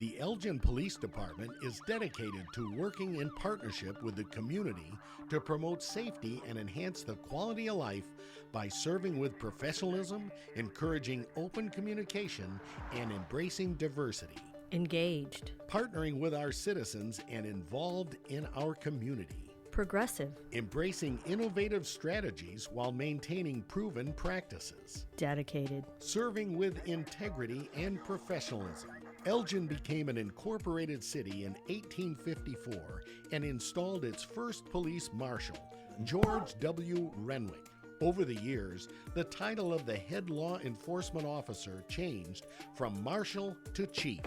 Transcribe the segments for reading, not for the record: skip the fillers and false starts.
The Elgin Police Department is dedicated to working in partnership with the community to promote safety and enhance the quality of life by serving with professionalism, encouraging open communication, and embracing diversity. Engaged. Partnering with our citizens and involved in our community. Progressive. Embracing innovative strategies while maintaining proven practices. Dedicated. Serving with integrity and professionalism. Elgin became an incorporated city in 1854 and installed its first police marshal, George W. Renwick. Over the years, the title of the head law enforcement officer changed from marshal to chief.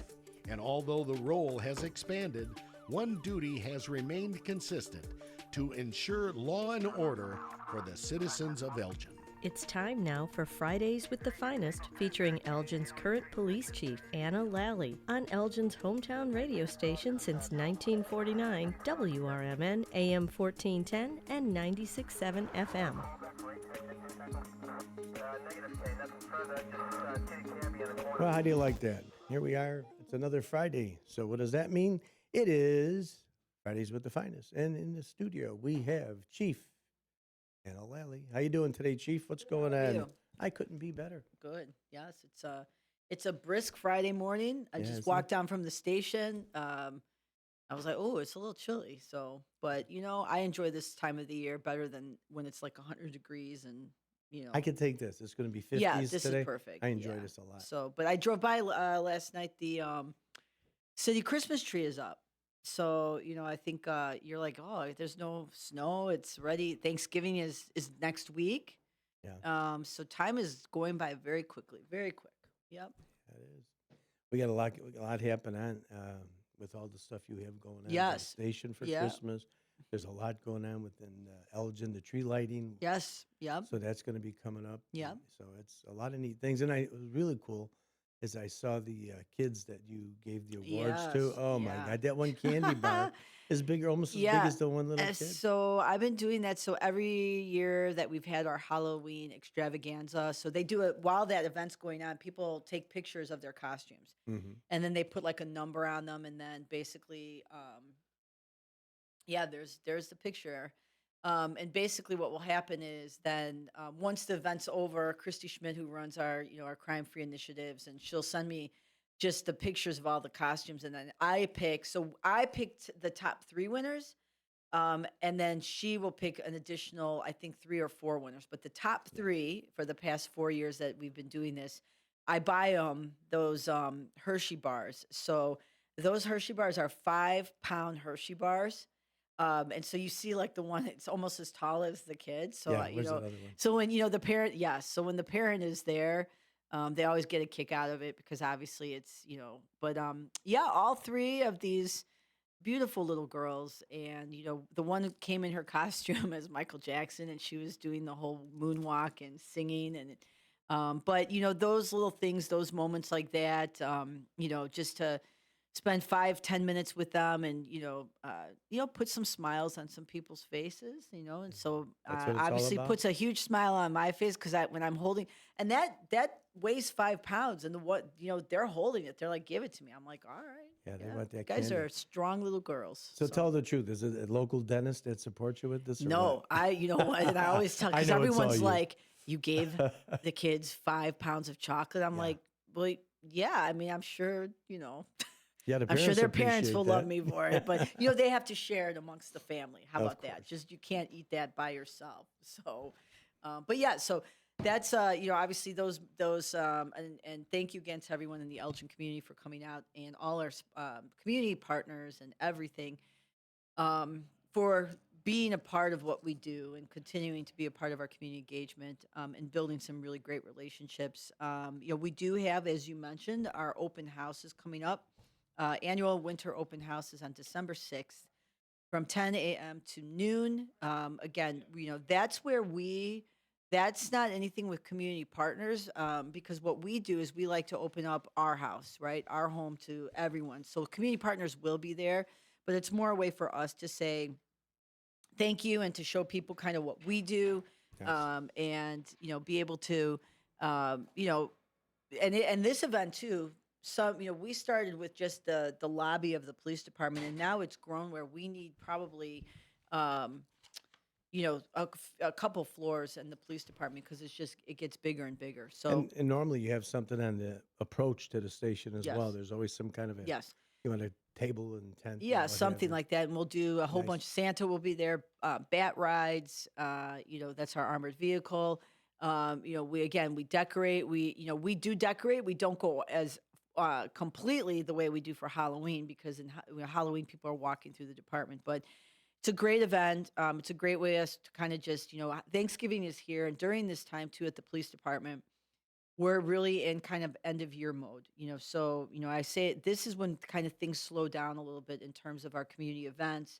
And although the role has expanded, one duty has remained consistent: to ensure law and order for the citizens of Elgin. It's time now for Fridays with the Finest, featuring Elgin's current police chief, Anna Lally, on Elgin's hometown radio station since 1949, WRMN AM 1410 and 96.7 FM. Well, how do you like that? Here we are. It's another Friday. So what does that mean? It is Fridays with the Finest. And in the studio, we have Chief Anna Lally. How you doing today, Chief? What's going on? I couldn't be better. Good. Yes, it's a brisk Friday morning. I just walked down from the station. I was like, oh, it's a little chilly. So, but I enjoy this time of the year better than when it's like 100 degrees and I can take this. It's going to be 50s yeah, this today. is perfect. I enjoy this a lot. So, but I drove by last night. The city Christmas tree is up. So, I think you're like, oh, there's no snow. It's ready. Thanksgiving is next week. Yeah. So time is going by very quickly. Very quick. Yep. That is. We got a lot happening on with all the stuff you have going on. Yes. At the station for Yeah. Christmas. There's a lot going on within Elgin, the tree lighting. Yes. Yep. So that's going to be coming up. Yeah. So it's a lot of neat things. And it was really cool as I saw the kids that you gave the awards to. Yes, Oh, my yeah. God. That one candy bar is bigger, almost as big as the one little kid. So I've been doing that. So every year that we've had our Halloween extravaganza, so they do it while that event's going on. People take pictures of their costumes, Mm-hmm. and then they put like a number on them, and then basically, there's the picture. And basically, what will happen is then once the event's over, Christy Schmidt, who runs our our crime-free initiatives, and she'll send me just the pictures of all the costumes, and then I picked the top 3 winners, and then she will pick an additional, I think, 3 or 4 winners. But the top 3 for the past 4 years that we've been doing this, I buy those Hershey bars. So those Hershey bars are 5-pound Hershey bars. And so you see like the one, it's almost as tall as the kid. So, Yeah, where's that other one? so when, the parent, so when the parent is there, they always get a kick out of it because obviously it's, but, all 3 of these beautiful little girls. And, the one who came in her costume as Michael Jackson, and she was doing the whole moonwalk and singing. And, but, those little things, those moments like that, just to spend 5-10 minutes with them, and put some smiles on some people's faces, and so That's what it's all obviously about. puts a huge smile on my face because when I'm holding, and that weighs 5 pounds, and they're holding it, they're like, give it to me. I'm like, all right. Yeah, they want that You guys candy. are strong little girls. So tell the truth. Is it a local dentist that supports you with this? Or No, what? you know what? And I always tell, I because know it's all everyone's you. like, you gave the kids 5 pounds of chocolate. I'm Yeah. like, well, yeah. I mean, I'm sure, Yeah, the I'm sure their parents appreciate will that. love me for it, but they have to share it amongst the family. How Of about that? course. Just you can't eat that by yourself. So, but yeah, so that's obviously those and thank you again to everyone in the Elgin community for coming out, and all our community partners and everything for being a part of what we do and continuing to be a part of our community engagement and building some really great relationships. We do have, as you mentioned, our open houses coming up. Annual winter open house is on December 6th from 10 a.m. to noon. Again, that's not anything with community partners because what we do is we like to open up our house, right? Our home to everyone. So community partners will be there, but it's more a way for us to say thank you and to show people kind of what we do. Yes. And, be able to, and this event too, some, we started with just the lobby of the police department, and now it's grown where we need probably, um, a couple floors in the police department because it gets bigger and bigger. So And normally you have something on the approach to the station as well. yes, There's always some kind of a, yes. you want a table and tent and Yeah, what have something you. like that. And we'll do a whole Nice. bunch. Santa will be there, bat rides, that's our armored vehicle. We decorate. We do decorate. We don't go as completely the way we do for Halloween because Halloween people are walking through the department. But it's a great event. It's a great way us to kind of just, Thanksgiving is here. And during this time too at the police department, we're really in kind of end of year mode, so, I say this is when kind of things slow down a little bit in terms of our community events.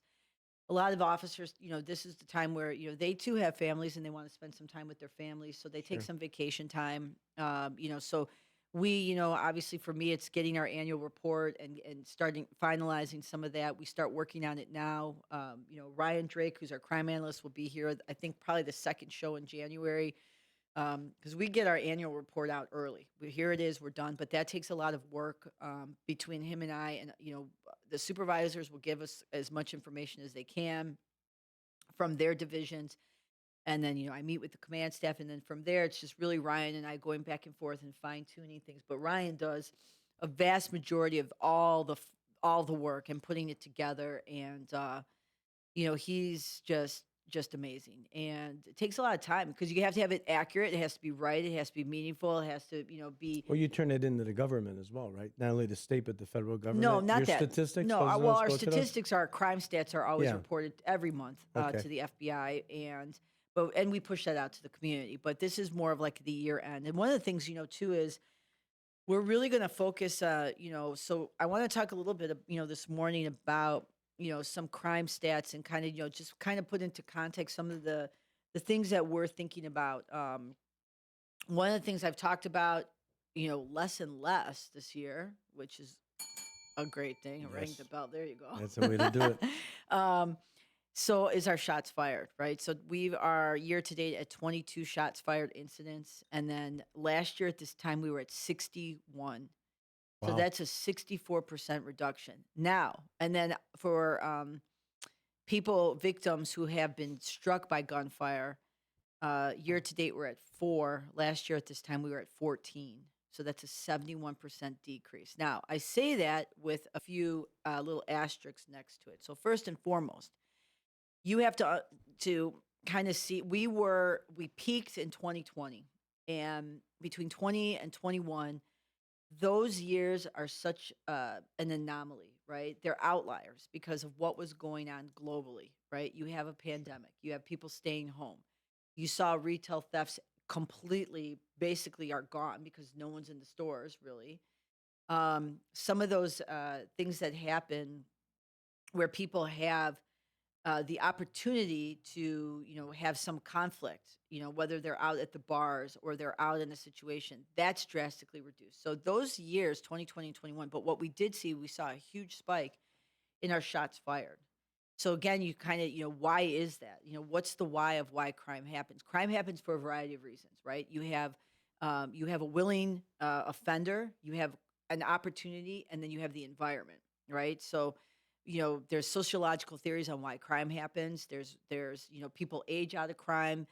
A lot of officers, this is the time where, they too have families and they want to spend some time with their families. So they take Sure. some vacation time. So we, obviously for me, it's getting our annual report and starting finalizing some of that. We start working on it now. Ryan Drake, who's our crime analyst, will be here, I think probably the second show in January because we get our annual report out early. Here it is, we're done. But that takes a lot of work between him and I. And, the supervisors will give us as much information as they can from their divisions. And then, I meet with the command staff. And then from there, it's just really Ryan and I going back and forth and fine tuning things. But Ryan does a vast majority of all the work and putting it together. And, he's just amazing, and it takes a lot of time because you have to have it accurate, it has to be right, it has to be meaningful, it has to be. Well, you turn it into the government as well, right? Not only the state, but the federal government. No, not Your that. statistics? No, those well, those our go to those? statistics, our crime stats are always Yeah. reported every month Okay. to the FBI, and we push that out to the community. But this is more of like the year end, and one of the things too is we're really going to focus. So I want to talk a little bit, this morning about some crime stats and kind of just kind of put into context some of the things that we're thinking about. One of the things I've talked about, less and less this year, which is a great thing. Ring Yes. the bell. There you go. That's the way to do it. um, so is our shots fired, right? So we are year to date at 22 shots fired incidents, and then last year at this time we were at 61. So Wow. that's a 64% reduction. Now, and then for victims who have been struck by gunfire, year to date we're at 4. Last year at this time we were at 14. So that's a 71% decrease. Now, I say that with a few little asterisks next to it. So first and foremost, you have to kind of see we peaked in 2020, and between 20 and 21 those years are such an anomaly, right? They're outliers because of what was going on globally, right? You have a pandemic, you have people staying home. You saw retail thefts completely, basically, are gone because no one's in the stores really. Some of those things that happen where people have the opportunity to have some conflict, whether they're out at the bars or they're out in a situation that's drastically reduced. So those years 2020 and 21, but what we did see, we saw a huge spike in our shots fired. So again, you kind of, why is that? What's the why of why crime happens? Crime happens for a variety of reasons, right? You have a willing offender, you have an opportunity, and then you have the environment, right? So there's sociological theories on why crime happens. There's people age out of crime.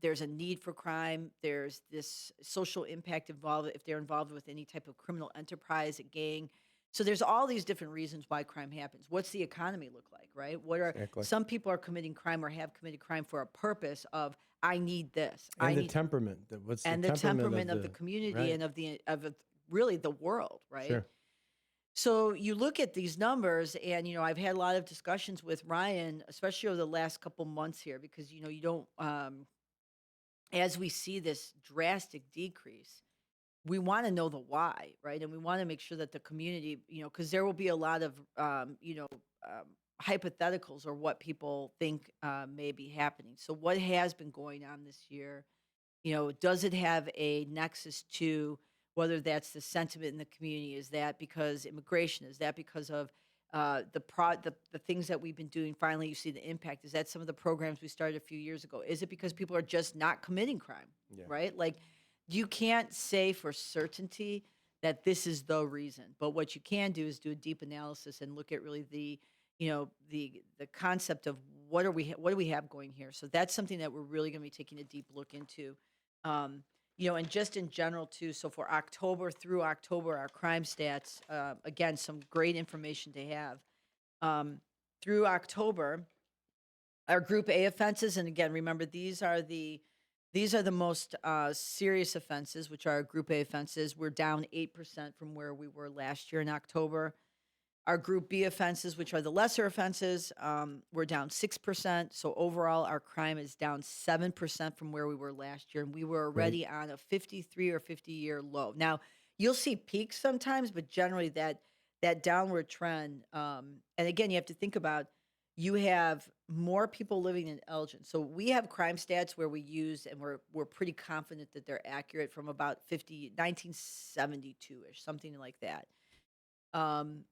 There's a need for crime. There's this social impact involved if they're involved with any type of criminal enterprise, a gang. So there's all these different reasons why crime happens. What's the economy look like, right? Exactly. Some people are committing crime or have committed crime for a purpose of I need this. And I the need temperament. What's and the the temperament of the the community right? and of really the world, right? Sure. So you look at these numbers, and I've had a lot of discussions with Ryan, especially over the last couple months here, because you don't, as we see this drastic decrease, we want to know the why, right? And we want to make sure that the community, because there will be a lot of, hypotheticals or what people think may be happening. So what has been going on this year? Does it have a nexus to whether that's the sentiment in the community? Is that because immigration? Is that because of the things that we've been doing? Finally, you see the impact. Is that some of the programs we started a few years ago? Is it because people are just not committing crime, Yeah. right? Like, you can't say for certainty that this is the reason. But what you can do is do a deep analysis and look at really the, the concept of what do we have going here. So that's something that we're really going to be taking a deep look into. Um, and just in general too. So for October through October, our crime stats, again, some great information to have. Through October, our Group A offenses, and again, remember these are the most serious offenses, which are Group A offenses. We're down 8% from where we were last year in October. Our Group B offenses, which are the lesser offenses, we're down 6%. So overall, our crime is down 7% from where we were last year, and we were Right. already on a 53 or 50-year low. Now, you'll see peaks sometimes, but generally that downward trend. And again, you have to think about you have more people living in Elgin. So we have crime stats where we use, and we're pretty confident that they're accurate from about 1972-ish, something like that. Um,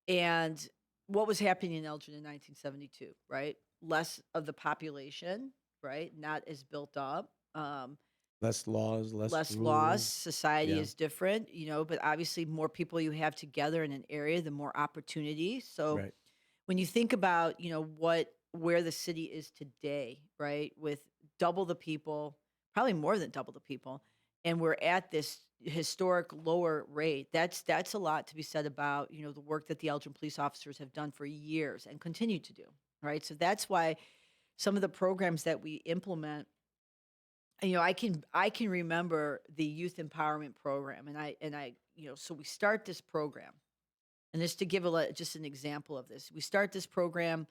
and what was happening in Elgin in 1972, right? Less of the population, right? Not as built up. Less laws, less Less laws. rules. Society Yeah. is different, but obviously more people you have together in an area, the more opportunity. So Right. when you think about where the city is today, right, with double the people, probably more than double the people, and we're at this historic lower rate, that's a lot to be said about the work that the Elgin police officers have done for years and continue to do, right? So that's why some of the programs that we implement, I can remember the youth empowerment program, and I so we start this program, and just to give just an example of this, we start this program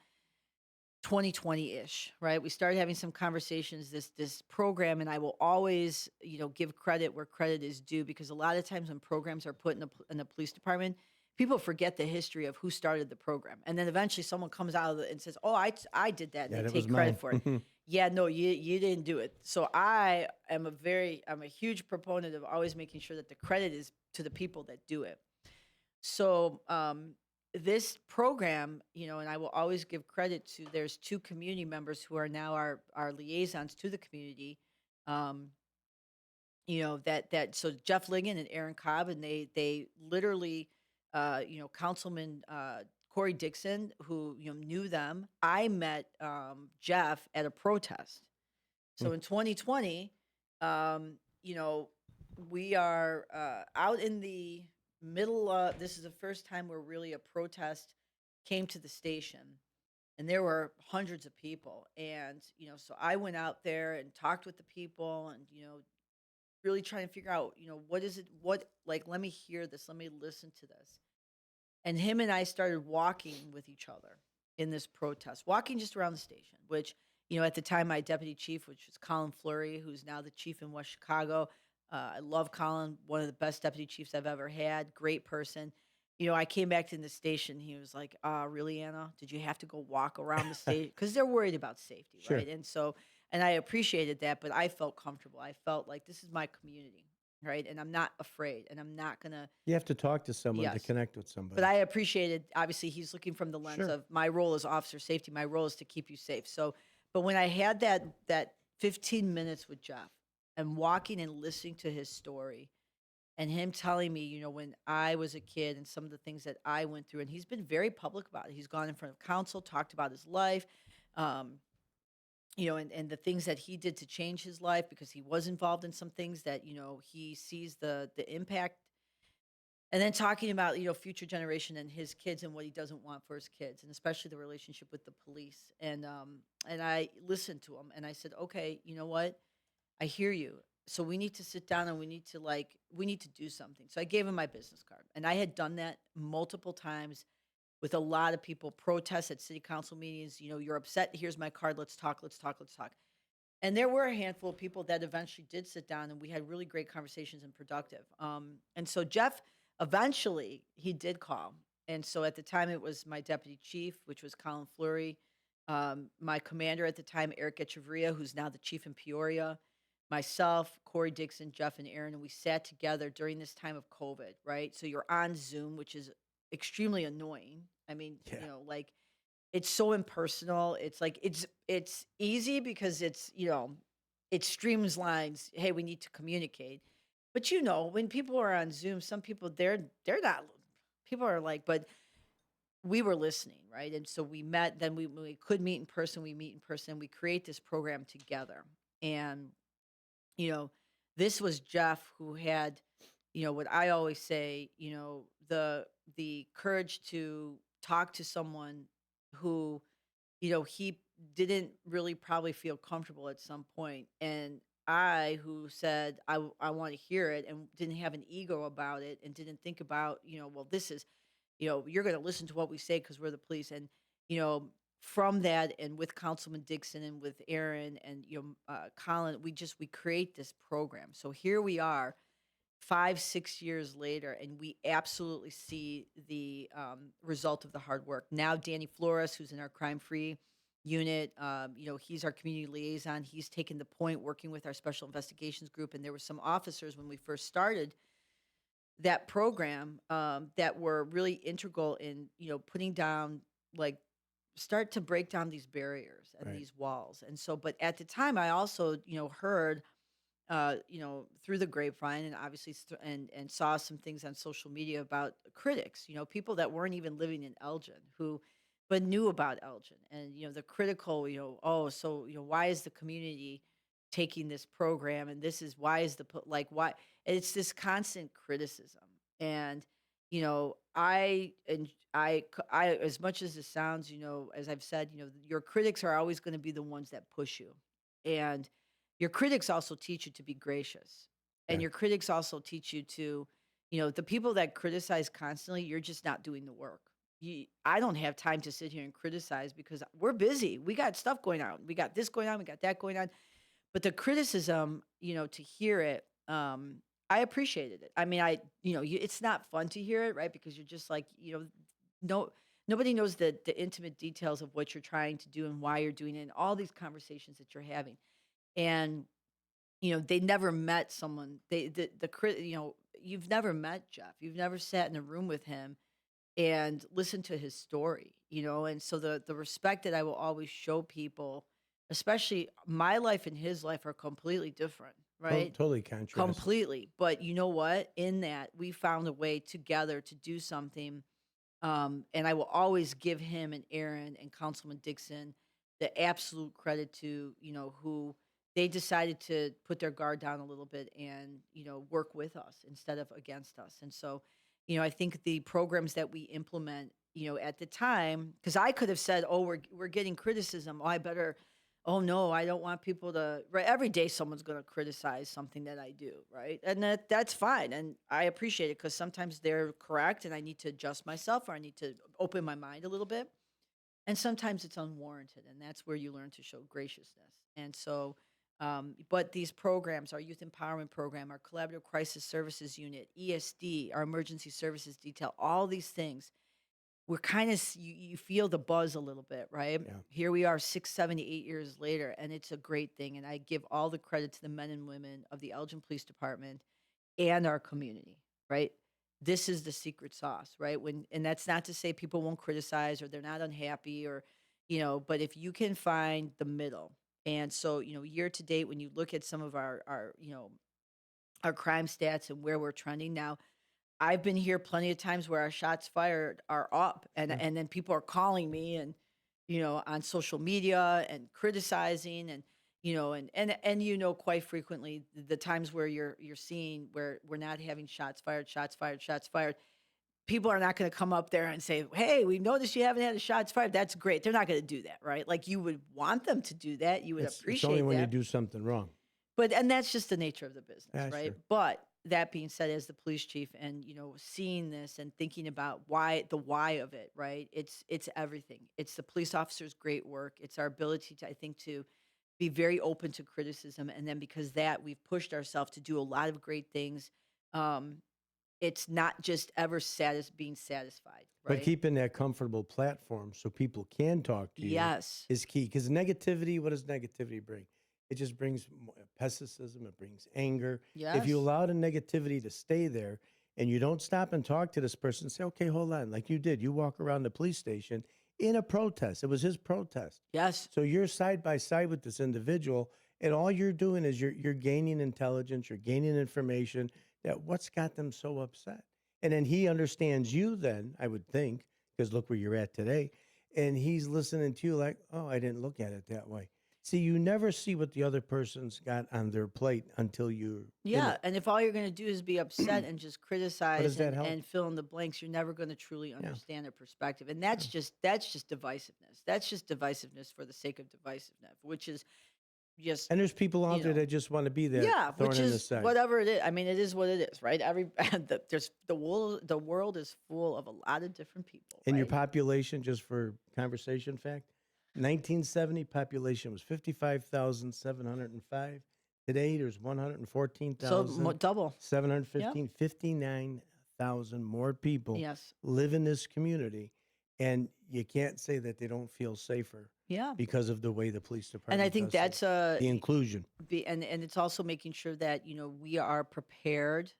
2020-ish, right? We started having some conversations, this program, and I will always, give credit where credit is due, because a lot of times when programs are put in the police department, people forget the history of who started the program, and then eventually someone comes out of it and says, "Oh, I did that," and Yeah, they that was take credit for it. mine. Yeah, no, you didn't do it. So I'm a huge proponent of always making sure that the credit is to the people that do it. So this program, and I will always give credit to, there's two community members who are now our liaisons to the community. Um, so Jeff Ligon and Aaron Cobb, and they literally, Councilman Corey Dixon, who knew them. I met Jeff at a protest. So in 2020, um, you know, we are out in the middle of, this is the first time where really a protest came to the station, and there were hundreds of people. And, so I went out there and talked with the people, and, really trying to figure out, what is it, like, let me hear this, let me listen to this. And him and I started walking with each other in this protest, walking just around the station, which, at the time, my deputy chief, which was Colin Fleury, who's now the chief in West Chicago. I love Colin, one of the best deputy chiefs I've ever had, great person. I came back to the station. He was like, really, Anna? Did you have to go walk around the station? Because they're worried about safety, Sure. right? And I appreciated that, but I felt comfortable. I felt like this is my community, right? And I'm not afraid, and I'm not going to. You have to talk to someone to Yes. connect with somebody. But I appreciated, obviously, he's looking from the lens Sure. of my role as officer safety. My role is to keep you safe. So, but when I had that 15 minutes with Jeff and walking and listening to his story, and him telling me, when I was a kid and some of the things that I went through, and he's been very public about it. He's gone in front of council, talked about his life, um, and the things that he did to change his life, because he was involved in some things that, he sees the impact. And then talking about, future generation and his kids and what he doesn't want for his kids, and especially the relationship with the police. And I listened to him, and I said, okay, you know what? I hear you. So we need to sit down, and we need to do something. So I gave him my business card, and I had done that multiple times with a lot of people, protests at city council meetings. You're upset. Here's my card. Let's talk. Let's talk. Let's talk. And there were a handful of people that eventually did sit down, and we had really great conversations and productive. And so Jeff, eventually, he did call. And so at the time, it was my deputy chief, which was Colin Fleury, my commander at the time, Eric Echeverria, who's now the chief in Peoria, myself, Corey Dixon, Jeff, and Aaron, and we sat together during this time of COVID, right? So you're on Zoom, which is extremely annoying. I mean, Yeah. like, it's so impersonal. It's like it's easy because it streams lines. Hey, we need to communicate. But when people are on Zoom, some people they're not. People are like, but we were listening, right? And so we met. Then when we could meet in person. We meet in person. We create this program together, and you know, this was Jeff who had, what I always say, the courage to talk to someone who, he didn't really probably feel comfortable at some point, and I who said I want to hear it and didn't have an ego about it and didn't think about, well, this is, you're going to listen to what we say because we're the police. And, you know, from that and with Councilman Dixon and with Aaron and, Colin, we create this program. So here we are 5, 6 years later, and we absolutely see the result of the hard work. Now, Danny Flores, who's in our crime free unit, he's our community liaison. He's taken the point working with our special investigations group. And there were some officers when we first started that program that were really integral in putting down, like, start to break down these barriers and Right. these walls. And so, but at the time I also heard through the grapevine, and obviously and saw some things on social media about critics, people that weren't even living in Elgin who but knew about Elgin. And the critical, oh, so why is the community taking this program, and this is why is like, why it's this constant criticism. And I as much as it sounds, as I've said, your critics are always going to be the ones that push you. And your critics also teach you to be gracious. And Yeah. your critics also teach you to, the people that criticize constantly, you're just not doing the work. I don't have time to sit here and criticize because we're busy. We got stuff going on. We got this going on. We got that going on. But the criticism, to hear it, I appreciated it. I mean, it's not fun to hear it, right? Because you're just like, no, nobody knows the intimate details of what you're trying to do and why you're doing it, and all these conversations that you're having. And they never met someone. You've never met Jeff. You've never sat in a room with him and listened to his story. And so the respect that I will always show people, especially my life and his life, are completely different, right? Totally contrast. Completely. But you know what? In that, we found a way together to do something. And I will always give him and Aaron and Councilman Dixon the absolute credit to, who they decided to put their guard down a little bit and, work with us instead of against us. And so, I think the programs that we implement, at the time, because I could have said, oh, we're getting criticism. Oh no, I don't want people to, right? Every day someone's going to criticize something that I do, right? And that's fine. And I appreciate it because sometimes they're correct and I need to adjust myself, or I need to open my mind a little bit. And sometimes it's unwarranted. And that's where you learn to show graciousness. And so, but these programs, our youth empowerment program, our collaborative crisis services unit, ESD, our emergency services detail, all these things, we're kind of, you feel the buzz a little bit, right? Yeah. Here we are 6, 7, 8 years later, and it's a great thing. And I give all the credit to the men and women of the Elgin Police Department and our community, right? This is the secret sauce, right? And that's not to say people won't criticize or they're not unhappy, or, but if you can find the middle. And so, year to date, when you look at some of our crime stats and where we're trending now, I've been here plenty of times where our shots fired are up, and Yeah. and then people are calling me and on social media and criticizing, and quite frequently the times where you're seeing where we're not having shots fired, people are not going to come up there and say, hey, we noticed you haven't had a shots fired. That's great. They're not going to do that, right? Like, you would want them to do that. You would It's appreciate only when you that. do something wrong. And that's just the nature of the business, Yeah, right? sure. But that being said, as the police chief, and seeing this and thinking about the why of it, right? It's everything. It's the police officers' great work. It's our ability to, I think, to be very open to criticism, and then because that we've pushed ourselves to do a lot of great things. It's not just ever being satisfied, But right? keeping that comfortable platform so people can talk to you Yes. is key. Because negativity, what does negativity bring? It just brings pessimism. It brings anger. If you Yes. allow the negativity to stay there and you don't stop and talk to this person, say, okay, hold on, like you did. You walk around the police station in a protest. It was his protest. Yes. So you're side by side with this individual, And all you're doing is you're gaining intelligence, you're gaining information that what's got them so upset. And then he understands you then, I would think, because look where you're at today. And he's listening to you like, oh, I didn't look at it that way. See, you never see what the other person's got on their plate until you're in Yeah, it. and if all you're going to do is be upset and just criticize that help? and fill in the blanks, you're never going to truly understand their perspective. And that's just divisiveness. That's just divisiveness for the sake of divisiveness, which is just And there's people out you there know, that just want to be that yeah, thorn which in the is side. whatever it is. I mean, it is what it is, right? The world is full of a lot of different people. And your right? population, just for conversation fact, 1970 population was 55,705. Today there's So 114,715. double. 59,000 more people Yes. live in this community, and you can't say that they don't feel safer Yeah. because of the way the police department. And I think does things. that's the inclusion. and it's also making sure that we are prepared.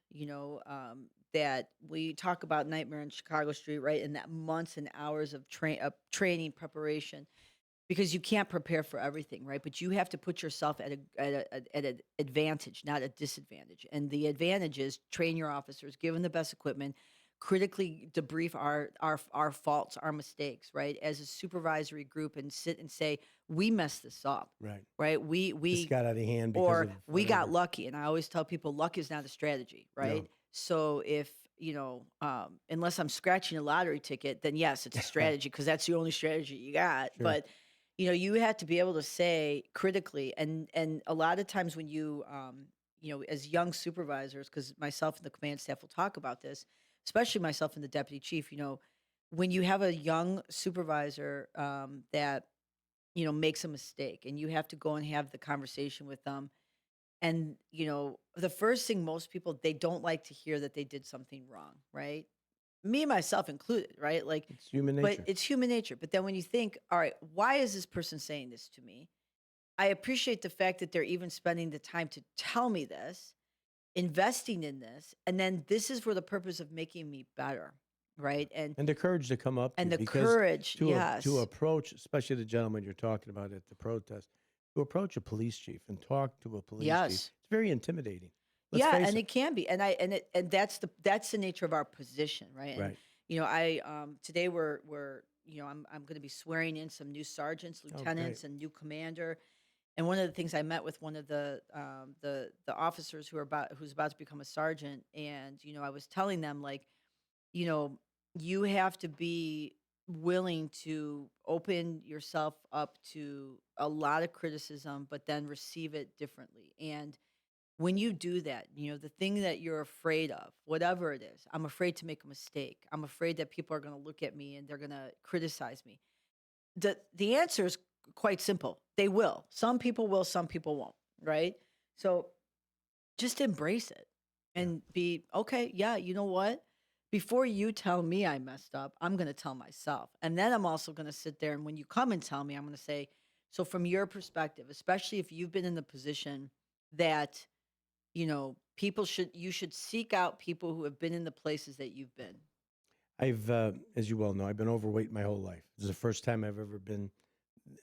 That we talk about Nightmare on Chicago Street, right? And that months and hours of training preparation, because you can't prepare for everything, right? But you have to put yourself at an advantage, not a disadvantage. And the advantage is train your officers, give them the best equipment, critically debrief our faults, our mistakes, right? As a supervisory group, and sit and say, we messed this up, Right. right? This We got out of hand because or of we got whatever. lucky. And I always tell people, luck is not a strategy, right? No. So if unless I'm scratching a lottery ticket, then yes, it's a strategy, because that's the only strategy you got. Sure. But you have to be able to say critically, and a lot of times when as young supervisors, because myself and the command staff will talk about this, especially myself and the deputy chief, when you have a young supervisor that makes a mistake, and you have to go and have the conversation with them. And, the first thing most people, they don't like to hear that they did something wrong, right? Me, myself included, right? Like, It's human but nature. it's human nature. But then when you think, all right, why is this person saying this to me? I appreciate the fact that they're even spending the time to tell me this, investing in this. And then this is for the purpose of making me better, right? And And the courage to come up to and you, the because courage, to yes. approach, especially the gentleman you're talking about at the protest, to approach a police chief and talk to a police chief, Yes. it's very intimidating. Let's Yeah, face and it. it can be, and that's the nature of our position, right? And Right. I today we're I'm going to be swearing in some new sergeants, great. lieutenants, and new commander. And one of the things, I met with one of the officers who's about to become a sergeant, and I was telling them, like, you have to be willing to open yourself up to a lot of criticism, but then receive it differently. And when you do that, the thing that you're afraid of, whatever it is, I'm afraid to make a mistake. I'm afraid that people are going to look at me and they're going to criticize me. The answer is quite simple. They will. Some people will, some people won't, right? So just embrace it and be okay. Yeah, you know what? Before you tell me I messed up, I'm going to tell myself. And then I'm also going to sit there, and when you come and tell me, I'm going to say, so from your perspective, especially if you've been in the position that you should seek out people who have been in the places that you've been. I've, as you well know, I've been overweight my whole life. This is the first time I've ever been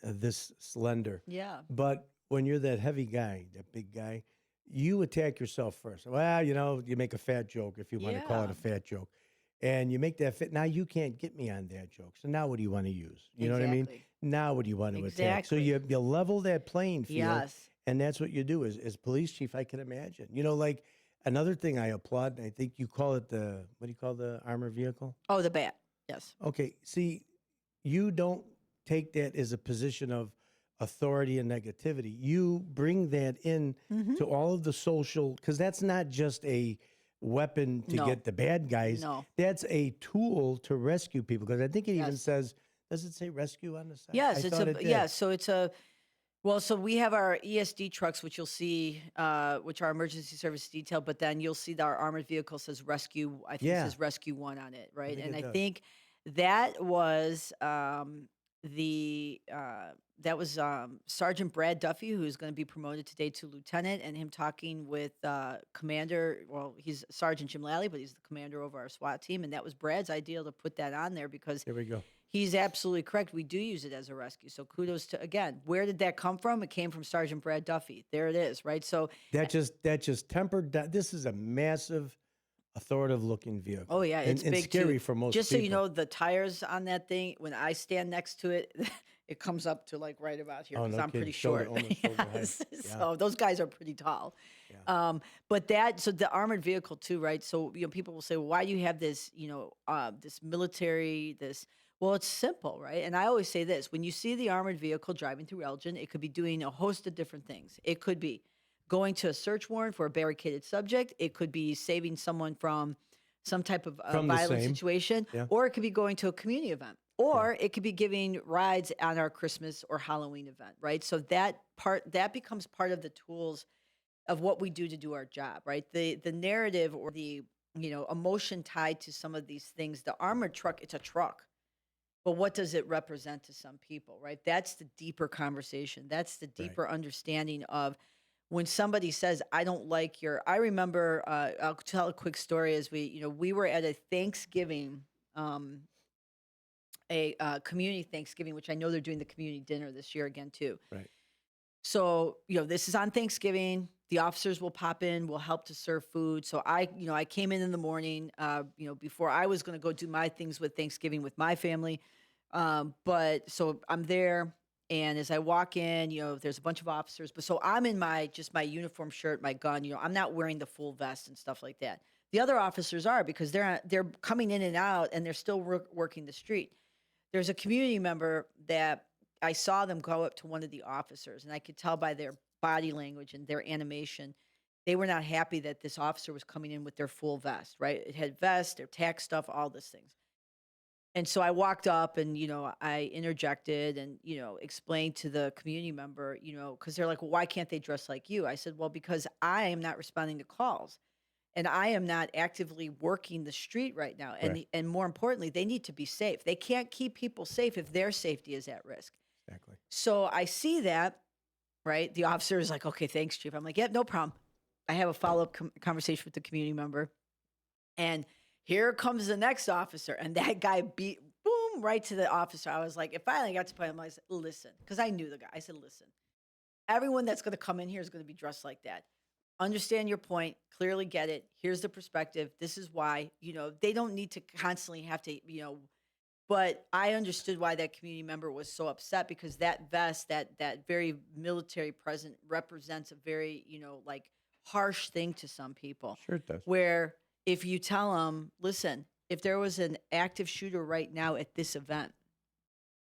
this slender. Yeah. But when you're that heavy guy, that big guy, you attack yourself first. Well, you make a fat joke, if you want to call it Yeah. a fat joke. And you make that fit. Now you can't get me on that joke. So now what do you want to use? You know what I mean? Exactly. Now what do you want to attack? So Exactly. you level that playing field. Yes. And that's what you do as police chief, I can imagine. Like another thing I applaud, and I think you call it what do you call the armor vehicle? Oh, the bat. Yes. Okay, see, you don't take that as a position of authority and negativity. You bring that in Mm-hmm. to all of the social, because that's not just a weapon to No. get the bad guys. No. That's a tool to rescue people. Because I think it even Yes. says, does it say rescue on the side? Yes, I it's thought a it did. yes. So it's a well. So we have our ESD trucks, which you'll see, which are emergency service detail. But then you'll see that our armored vehicle says rescue. I think Yeah. it says rescue one on it, right? think And it I does. think that was that was Sergeant Brad Duffy, who's going to be promoted today to lieutenant, and him talking with Commander. Well, he's Sergeant Jim Lally, but he's the commander over our SWAT team, and that was Brad's idea to put that on there because There we go. he's absolutely correct. We do use it as a rescue. So kudos to again. Where did that come from? It came from Sergeant Brad Duffy. There it is, right? So That just tempered down. This is a massive, authoritative looking vehicle. oh yeah, it's and big scary too. for most Just people. so you know, the tires on that thing, when I stand next to it, it comes up to like right about here Oh, because no I'm pretty kidding. Shoulder- short. almost shoulder height. Yes. Yeah. So those guys are pretty tall. But so the armored vehicle too, right? So people will say, well, why do you have this, this military, this? Well, it's simple, right? And I always say this: when you see the armored vehicle driving through Elgin, it could be doing a host of different things. It could be going to a search warrant for a barricaded subject. It could be saving someone from some type of From the violent same. situation, Yeah. or it could be going to a community event, or it could be giving rides on our Christmas or Halloween event, right? So that becomes part of the tools of what we do to do our job, right? The narrative or the emotion tied to some of these things. The armored truck, it's a truck. But what does it represent to some people, right? That's the deeper conversation. That's the deeper understanding of when somebody says, I don't like your, I remember, I'll tell a quick story as we were at a Thanksgiving, community Thanksgiving, which I know they're doing the community dinner this year again too. Right. So, this is on Thanksgiving. The officers will pop in, will help to serve food. So I came in the morning, before I was going to go do my things with Thanksgiving with my family. But so I'm there, and as I walk in, there's a bunch of officers. But so I'm in my uniform shirt, my gun. I'm not wearing the full vest and stuff like that. The other officers are because they're coming in and out, and they're still working the street. There's a community member that I saw them go up to one of the officers, and I could tell by their body language and their animation, they were not happy that this officer was coming in with their full vest, right? It had vest, their tax stuff, all these things. And so I walked up and, I interjected and, explained to the community member, because they're like, well, why can't they dress like you? I said, well, because I am not responding to calls and I am not actively working the street right now. And, Right. and more importantly, they need to be safe. They can't keep people safe if their safety is at risk. Exactly. So I see that, right? The officer is like, okay, thanks, Chief. I'm like, yep, no problem. I have a follow-up conversation with the community member. And here comes the next officer. And that guy beat, boom, right to the officer. I was like, it finally got to the point, I said, listen, because I knew the guy. I said, listen, everyone that's going to come in here is going to be dressed like that. Understand your point, clearly get it. Here's the perspective. This is why, they don't need to constantly have to, but I understood why that community member was so upset because that vest, that very military present represents a very, harsh thing to some people. Sure it does. Where if you tell them, listen, if there was an active shooter right now at this event,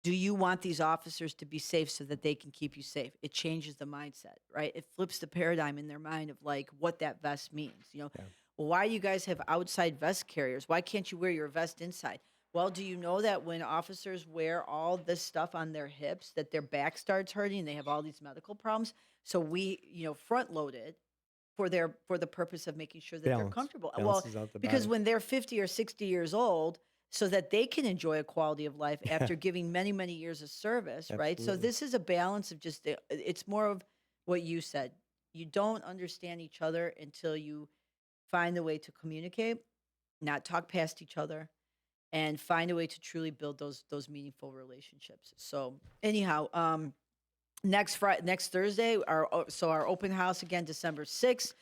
do you want these officers to be safe so that they can keep you safe? It changes the mindset, right? It flips the paradigm in their mind of what that vest means. Well, why do you guys have outside vest carriers? Why can't you wear your vest inside? Well, do you know that when officers wear all this stuff on their hips, that their back starts hurting and they have all these medical problems? So we, front load it for the purpose of making sure that they're Balance. comfortable. Balances out the Because body. when they're 50 or 60 years old, so that they can enjoy a quality of life after giving many, many years of service, right? So Absolutely. this is a balance of it's more of what you said. You don't understand each other until you find a way to communicate, not talk past each other, and find a way to truly build those meaningful relationships. So anyhow, next Thursday, our open house again, December 6th.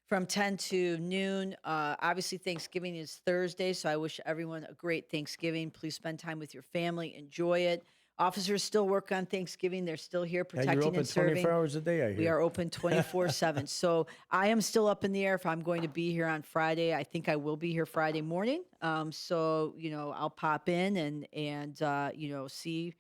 From 10 to noon. Obviously, Thanksgiving is Thursday, so I wish everyone a great Thanksgiving. Please spend time with your family. Enjoy it. Officers still work on Thanksgiving. They're still here Yeah, protecting you're open and serving. 24 hours a day, I hear. We are open 24/7. So I am still up in the air if I'm going to be here on Friday. I think I will be here Friday morning. So I'll pop in and see.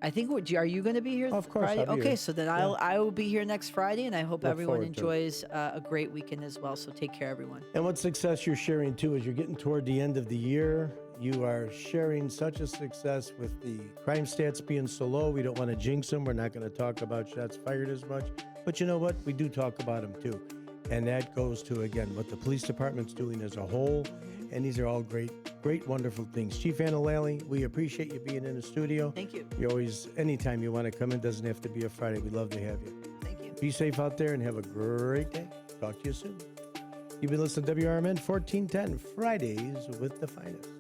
I think. Are you going to be here? Of course, Friday? I'll be Okay, here. so then I will be here next Friday, and I hope Look everyone forward to it. enjoys a great weekend as well. So take care, everyone. And what success you're sharing too is you're getting toward the end of the year. You are sharing such a success with the crime stats being so low. We don't want to jinx them. We're not going to talk about shots fired as much. But you know what? We do talk about them too. And that goes to, again, what the police department's doing as a whole. And these are all great great, wonderful things. Chief Anna Lally, we appreciate you being in the studio. Thank you. You always, anytime you want to come in, doesn't have to be a Friday. We'd love to have you. Thank you. Be safe out there and have a great day. Talk to you soon. You've been listening to WRMN 1410, Fridays with the Finest.